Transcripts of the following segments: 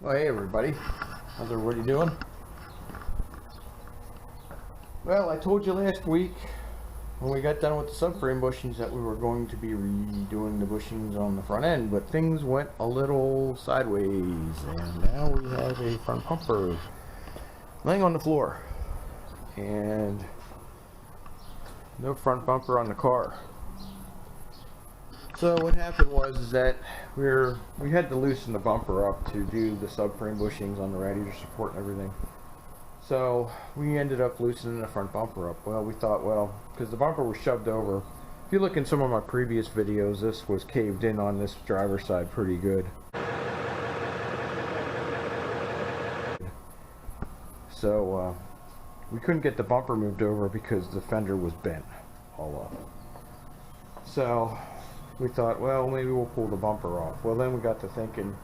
Well, hey everybody, how's everybody doing? Well, I told you last week when we got done with the subframe bushings that we were going to be redoing the bushings on the front end, but things went a little sideways, and now we have a front bumper laying on the floor, and no front bumper on the car. So what happened was that we had to loosen the bumper up to do the subframe bushings on the radiator support and everything. So we ended up loosening the front bumper up. Well, we thought, well, because the bumper was shoved over. If you look in some of my previous videos, this was caved in on this driver's side pretty good. So we couldn't get the bumper moved over because the fender was bent all up. So we thought, well, maybe we'll pull the bumper off. Well, then we got to thinking,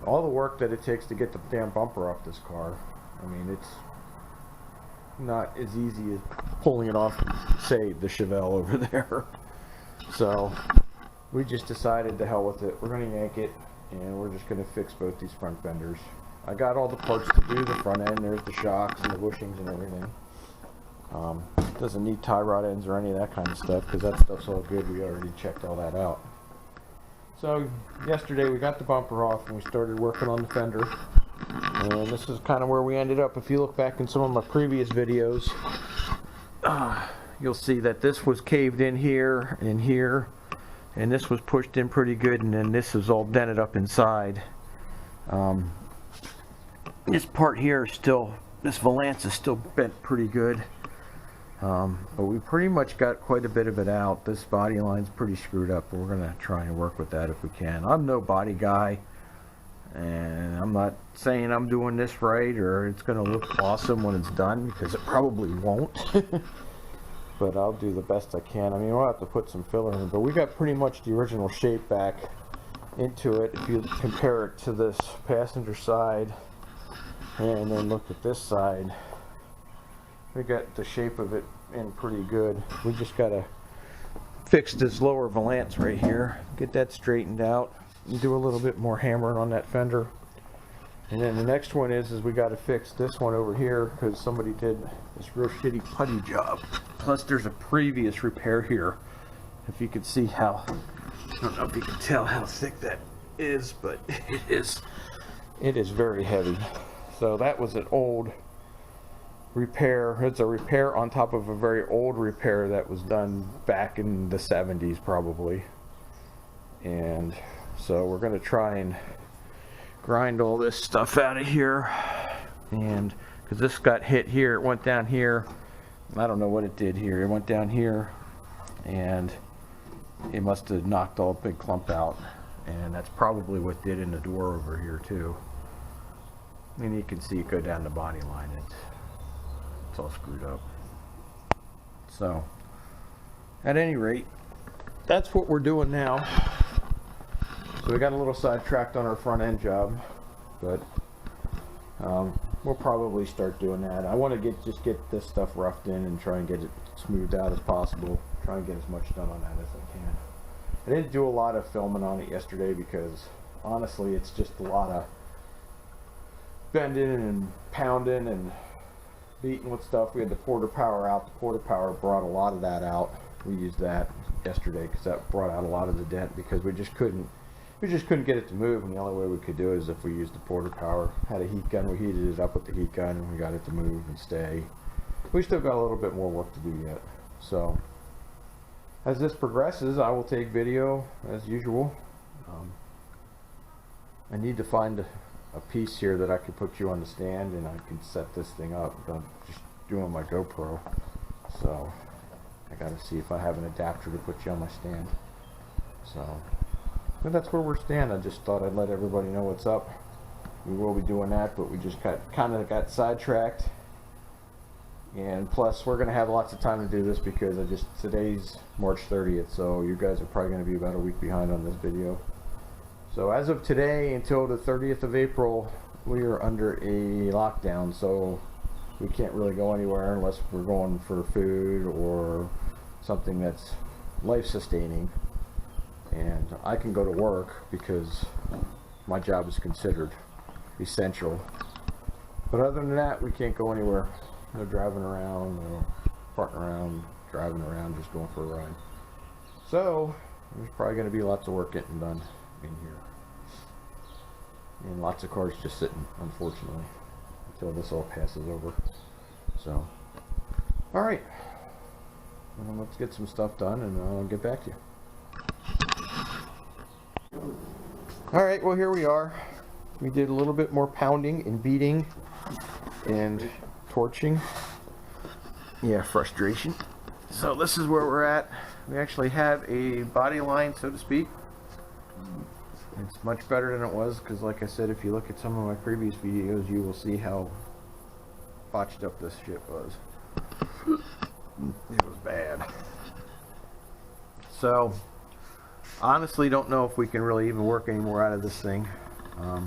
all the work that it takes to get the damn bumper off this car, I mean, it's not as easy as pulling it off, say, the Chevelle over there. So we just decided, to hell with it. We're going to yank it, and we're just going to fix both these front fenders. I got all the parts to do the front end. There's the shocks and the bushings and everything. Doesn't need tie rod ends or any of that kind of stuff, because that stuff's all good. We already checked all that out. So yesterday we got the bumper off and we started working on the fender, and this is kind of where we ended up. If you look back in some of my previous videos, you'll see that this was caved in here and here, and this was pushed in pretty good, and then this is all dented up inside. This part here is still, this valance is still bent pretty good. But we pretty much got quite a bit of it out. This body line's pretty screwed up, but we're going to try and work with that if we can. I'm no body guy, and I'm not saying I'm doing this right or it's going to look awesome when it's done, because it probably won't. But I'll do the best I can. I mean, we'll have to put some filler in, but we got pretty much the original shape back into it. If you compare it to this passenger side and then look at this side, we got the shape of it in pretty good. We just got to fix this lower valance right here, get that straightened out, and do a little bit more hammering on that fender. And then the next one is we got to fix this one over here, because somebody did this real shitty putty job. Plus there's a previous repair here. If you could see how, I don't know if you can tell how thick that is, but it is very heavy. So that was an old repair. It's a repair on top of a very old repair that was done back in the 70s probably. And so we're going to try and grind all this stuff out of here, and because this got hit here, it went down here. I don't know what it did here. It went down here and it must have knocked all the big clump out, and that's probably what did in the door over here too. And you can see it go down the body line. It's all screwed up. So at any rate, that's what we're doing now. So we got a little sidetracked on our front end job, but we'll probably start doing that. I want to just get this stuff roughed in and try and get it smoothed out as possible. Try and get as much done on that as I can. I didn't do a lot of filming on it yesterday because honestly it's just a lot of bending and pounding and beating with stuff. We had the porter power out. The porter power brought a lot of that out. We used that yesterday because that brought out a lot of the dent, because we just couldn't get it to move, and the only way we could do it is if we used the porter power. Had a heat gun, we heated it up with the heat gun and we got it to move and stay. We still got a little bit more work to do yet. So as this progresses, I will take video as usual. I need to find a piece here that I could put you on the stand and I can set this thing up. I'm just doing my GoPro, so I gotta see if I have an adapter to put you on my stand. So but that's where we're standing. I just thought I'd let everybody know what's up. We will be doing that, but we just kind of got sidetracked. And plus, we're going to have lots of time to do this because today's March 30th, so you guys are probably going to be about a week behind on this video. So as of today until the 30th of April, we are under a lockdown, so we can't really go anywhere unless we're going for food or something that's life-sustaining, and I can go to work because my job is considered essential. But other than that, we can't go anywhere. No driving around, no farting around, driving around, just going for a ride. So there's probably going to be lots of work getting done in here, and lots of cars just sitting, unfortunately, until this all passes over. So, all right, well, let's get some stuff done, and I'll get back to you. All right, well, here we are. We did a little bit more pounding and beating and torching. Yeah, frustration. So this is where we're at. We actually have a body line, so to speak. It's much better than it was, because like I said, if you look at some of my previous videos, you will see how botched up this shit was. It was bad. So honestly don't know if we can really even work any more out of this thing. I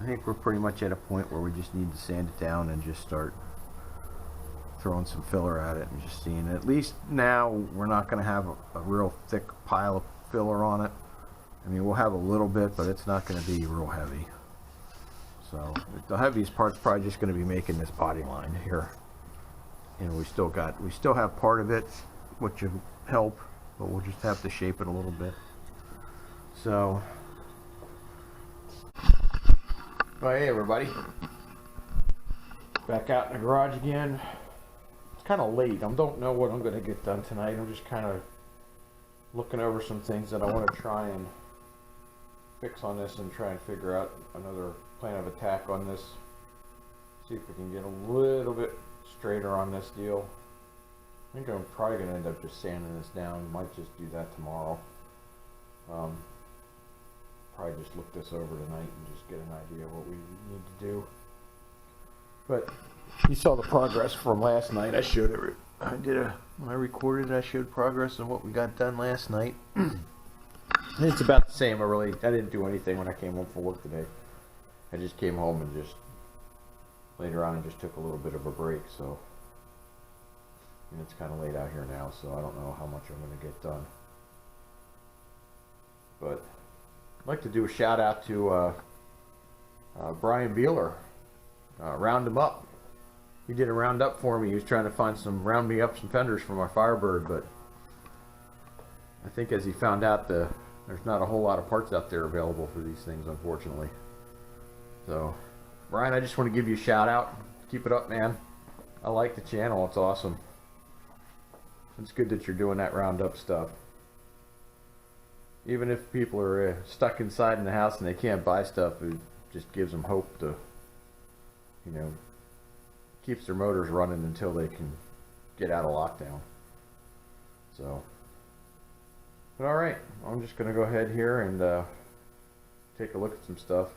think we're pretty much at a point where we just need to sand it down and just start throwing some filler at it and just seeing it. At least now we're not going to have a real thick pile of filler on it. I mean, we'll have a little bit, but it's not going to be real heavy. So the heaviest part's probably just going to be making this body line here. And we still have part of it, which will help, but we'll just have to shape it a little bit. So, well, hey everybody, back out in the garage again. It's kind of late. I don't know what I'm going to get done tonight. I'm just kind of looking over some things that I want to try and fix on this and try and figure out another plan of attack on this. See if we can get a little bit straighter on this deal. I think I'm probably going to end up just sanding this down. Might just do that tomorrow. Probably just look this over tonight and just get an idea of what we need to do. But you saw the progress from last night. I showed it. When I recorded, I showed progress on what we got done last night. It's about the same. I didn't do anything when I came home from work today. I just came home and just later on and just took a little bit of a break. So, and it's kind of late out here now, so I don't know how much I'm going to get done. But I'd like to do a shout out to Brian Beeler. Round him up. He did a roundup for me. He was trying to round me up some fenders for my Firebird, but I think as he found out there's not a whole lot of parts out there available for these things, unfortunately. So, Brian, I just want to give you a shout out. Keep it up, man. I like the channel. It's awesome. It's good that you're doing that roundup stuff. Even if people are stuck inside in the house and they can't buy stuff, it just gives them hope to, you know, keeps their motors running until they can get out of lockdown. So, but all right, I'm just going to go ahead here and take a look at some stuff,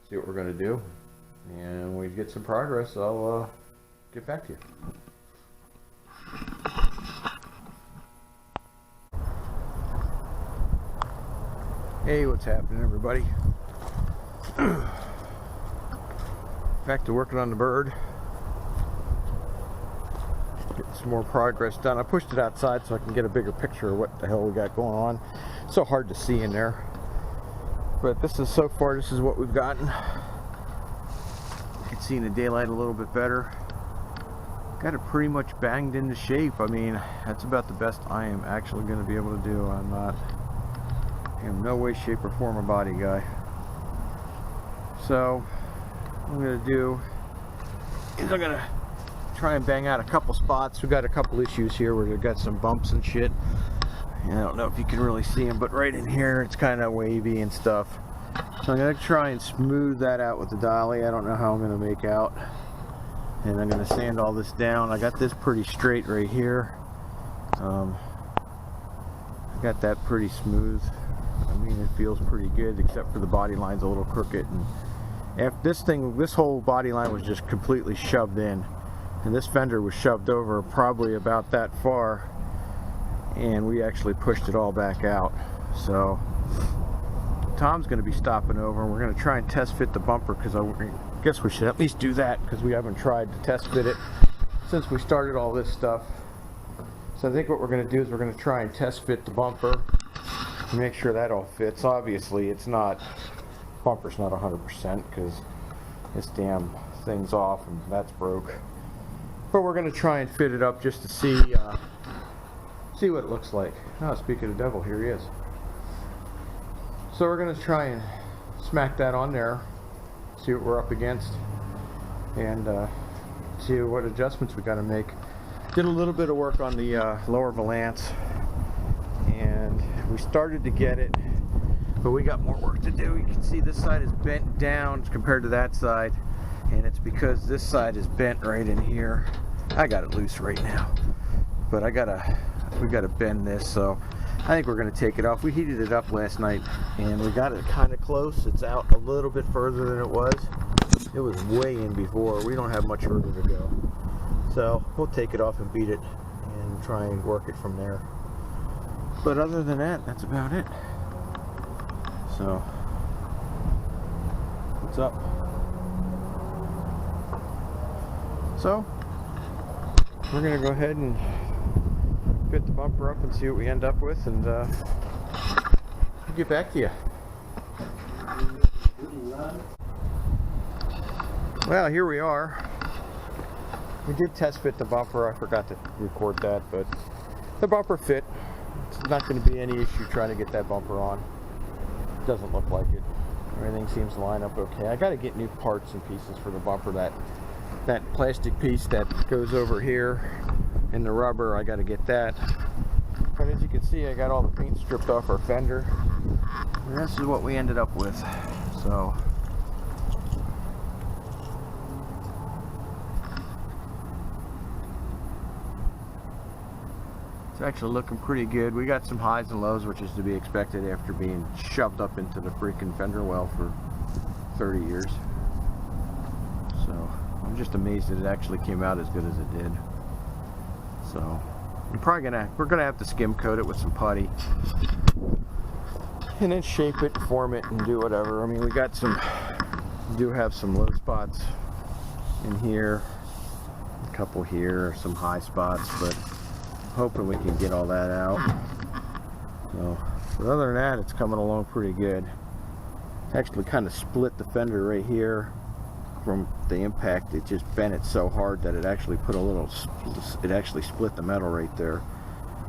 see what we're going to do, and when we get some progress, I'll get back to you. Hey, what's happening, everybody? Back to working on the bird. Get some more progress done. I pushed it outside so I can get a bigger picture of what the hell we got going on. It's so hard to see in there. But this is what we've gotten. You can see in the daylight a little bit better. Got it pretty much banged into shape. I mean, that's about the best I am actually going to be able to do. I am no way, shape, or form a body guy. So what I'm going to do is I'm going to try and bang out a couple spots. We've got a couple issues here where we've got some bumps and shit. And I don't know if you can really see them, but right in here it's kind of wavy and stuff. So I'm going to try and smooth that out with the dolly. I don't know how I'm going to make out. And I'm going to sand all this down. I got this pretty straight right here. I got that pretty smooth. I mean, it feels pretty good, except for the body line's a little crooked. And if this whole body line was just completely shoved in, and this fender was shoved over probably about that far, and we actually pushed it all back out. So Tom's going to be stopping over, and we're going to try and test fit the bumper, because I guess we should at least do that, because we haven't tried to test fit it. since we started all this stuff. So I think what we're going to do is we're going to try and test fit the bumper and make sure that all fits. Obviously, it's not, bumper's not 100% because this damn thing's off and that's broke. But we're going to try and fit it up just to see what it looks like. Oh, speaking of the devil, here he is. So we're going to try and smack that on there, see what we're up against, and see what adjustments we got to make. Did a little bit of work on the lower valance, and we started to get it, but we got more work to do. You can see this side is bent down compared to that side, and it's because this side is bent right in here. I got it loose right now, but we gotta bend this, so I think we're gonna take it off. We heated it up last night, and we got it kind of close. It's out a little bit further than it was. It was way in before. We don't have much further to go. So we'll take it off and beat it and try and work it from there. But other than that, that's about it. So, what's up? So, we're going to go ahead and fit the bumper up and see what we end up with, and I'll get back to you. Well, here we are. We did test fit the bumper. I forgot to record that, but the bumper fit. It's not going to be any issue trying to get that bumper on. It doesn't look like it. Everything seems to line up okay. I got to get new parts and pieces for the bumper. That plastic piece that goes over here and the rubber, I got to get that. But as you can see, I got all the paint stripped off our fender. And this is what we ended up with. So. It's actually looking pretty good. We got some highs and lows, which is to be expected after being shoved up into the freaking fender well for 30 years. So I'm just amazed that it actually came out as good as it did. So we're gonna have to skim coat it with some putty, and then shape it, form it, and do whatever. I mean, we do have some low spots in here, a couple here, some high spots, but hoping we can get all that out. So, but other than that, it's coming along pretty good. Actually kind of split the fender right here from the impact. It just bent it so hard that it actually it actually split the metal right there.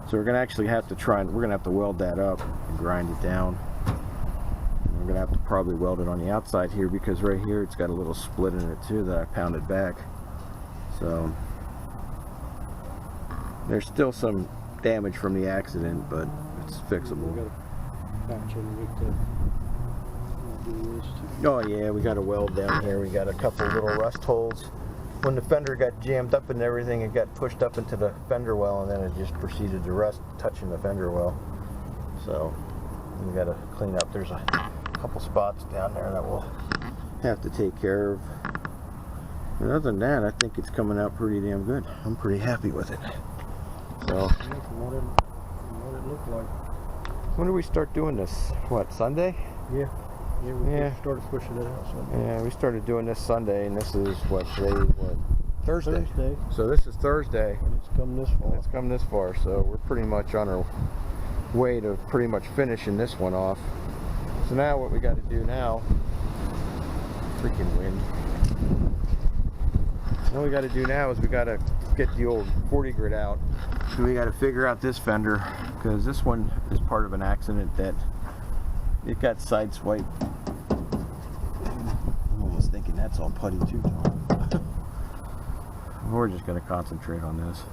So we're gonna actually have to we're gonna have to weld that up and grind it down. And we're gonna have to probably weld it on the outside here, because right here it's got a little split in it too that I pounded back. So there's still some damage from the accident, but it's fixable. Oh yeah, we got a weld down here. We got a couple little rust holes. When the fender got jammed up and everything, it got pushed up into the fender well, and then it just proceeded to rust, touching the fender well. So we got to clean up. There's a couple spots down there that we'll have to take care of. And other than that, I think it's coming out pretty damn good. I'm pretty happy with it. So, from what it looked like. When do we start doing this? What, Sunday? Yeah. We started pushing it out Sunday. Yeah, we started doing this Sunday, and this is what, today is what? Thursday. Thursday. So this is Thursday. And it's come this far. It's come this far, so we're pretty much on our way to pretty much finishing this one off. So now what we got to do now, freaking wind. What we got to do now is we got to get the old 40 grit out. So we got to figure out this fender, because this one is part of an accident that it got sideswiped. I'm almost thinking that's all putty too, Tom. We're just going to concentrate on this.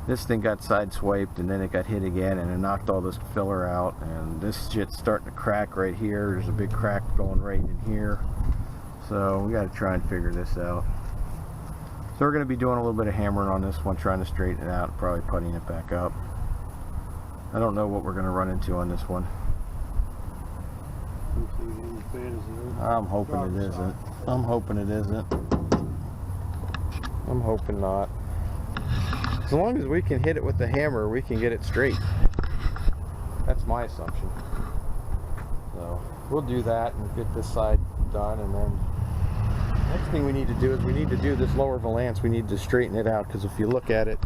This thing got sideswiped, and then it got hit again, and it knocked all this filler out, and this shit's starting to crack right here. There's a big crack going right in here. So we got to try and figure this out. So we're going to be doing a little bit of hammering on this one, trying to straighten it out, probably puttying it back up. I don't know what we're going to run into on this one. I'm hoping it isn't. I'm hoping it isn't. I'm hoping not. As long as we can hit it with the hammer, we can get it straight. That's my assumption. So we'll do that and get this side done, and then Next thing we need to do is we need to do this lower valance. We need to straighten it out, because if you look at it,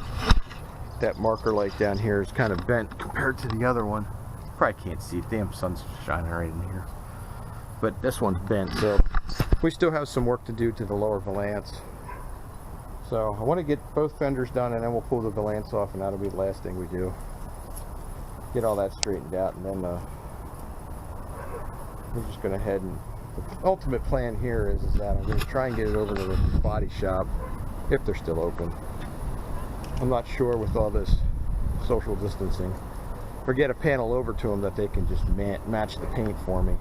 that marker light down here is kind of bent compared to the other one. Probably can't see it. Damn sun's shining right in here. But this one's bent, so we still have some work to do to the lower valance. So I want to get both fenders done, and then we'll pull the valance off, and that'll be the last thing we do. Get all that straightened out, and then we're just going to head and the ultimate plan here is that I'm going to try and get it over to the body shop if they're still open. I'm not sure with all this social distancing. Or get a panel over to them that they can just match the paint for me.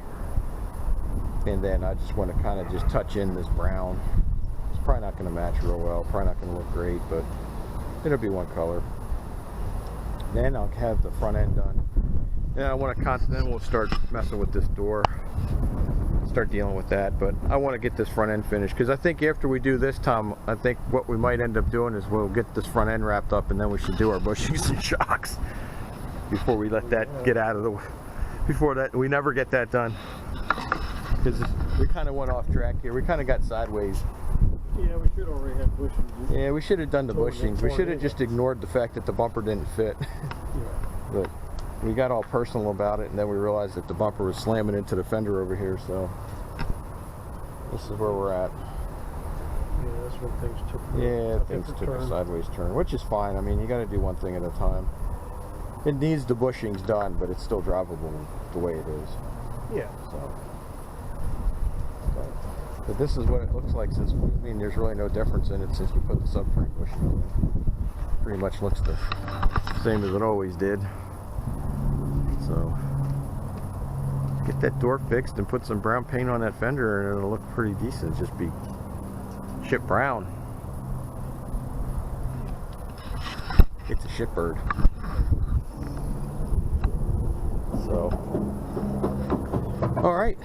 And then I just want to kind of just touch in this brown. It's probably not going to match real well, probably not going to look great, but it'll be one color. Then I'll have the front end done. Then I want to then we'll start messing with this door. Start dealing with that, but I want to get this front end finished, because I think after we do this, Tom, I think what we might end up doing is we'll get this front end wrapped up, and then we should do our bushings and shocks before we let that get out of the way. Before that, we never get that done, because we kind of went off track here. We kind of got sideways. Yeah, we should already have bushings. Yeah, we should have done the bushings. We should have just ignored the fact that the bumper didn't fit. But we got all personal about it, and then we realized that the bumper was slamming into the fender over here, so this is where we're at. Yeah, that's when things took. Things took a sideways turn, which is fine. I mean, you got to do one thing at a time. It needs the bushings done, but it's still drivable the way it is. Yeah. So, but this is what it looks like since, I mean, there's really no difference in it since we put the subframe bushing on. Pretty much looks the same as it always did. So, get that door fixed and put some brown paint on that fender, and it'll look pretty decent. Just be shit brown. It's a shitbird. So, all right.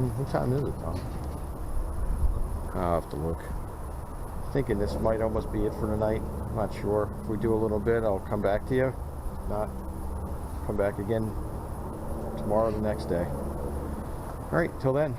What time is it, Tom? I'll have to look. Thinking this might almost be it for tonight. I'm not sure. If we do a little bit, I'll come back to you. If not, come back again tomorrow or the next day. All right, till then.